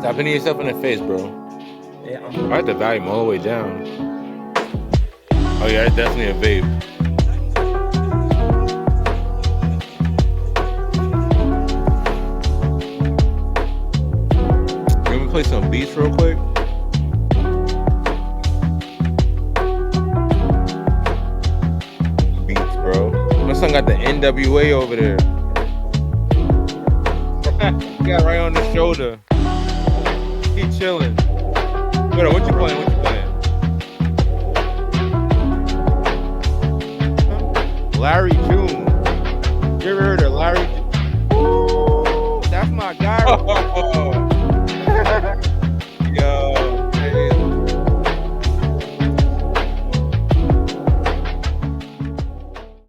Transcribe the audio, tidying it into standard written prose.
Stop hitting yourself in the face, bro. Yeah, I had the volume all the way down. Oh yeah, it's definitely a vape. Can we play some beats real quick? Beats, bro. My son got the NWA over there. He got right on the shoulder. He chilling. What you playing? What you playing? Larry June. You ever heard of Larry? Ooh, that's my guy.